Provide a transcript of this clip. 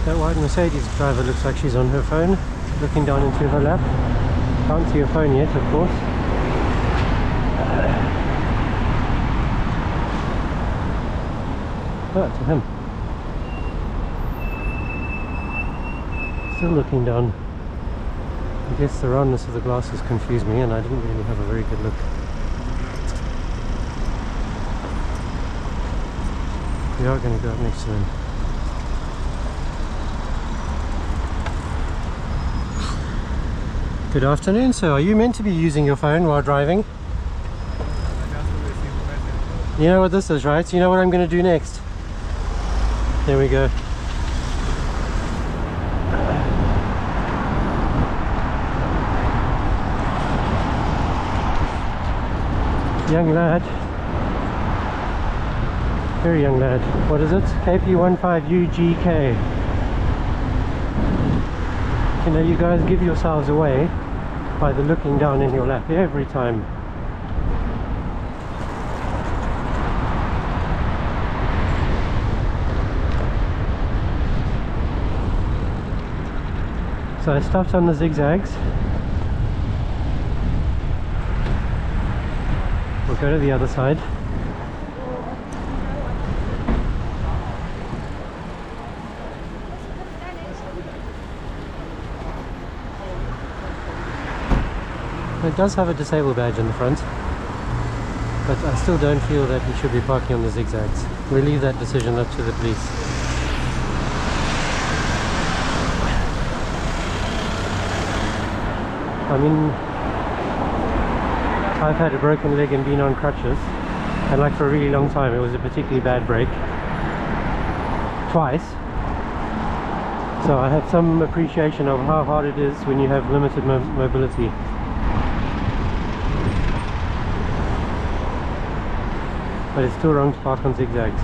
That white Mercedes driver looks like she's on her phone, looking down into her lap. Can't see her phone yet, of course. Oh, to him. Still looking down. I guess the roundness of the glasses confused me and I didn't really have a very good look. We are going to go up next to them. Good afternoon, sir. Are you meant to be using your phone while driving? You know what this is, right? You know what I'm going to do next? There we go. Young lad. Very young lad. What is it? KP15UGK. You know, you guys give yourselves away by the looking down in your lap every time. So I stopped on the Zigzags. We'll go to the other side. It does have a disabled badge in the front, but I still don't feel that he should be parking on the Zigzags. We'll leave that decision up to the police. I mean, I've had a broken leg and been on crutches, and like for a really long time it was a particularly bad break. Twice. So I have some appreciation of how hard it is when you have limited mobility. But it's still wrong to park on Zigzags.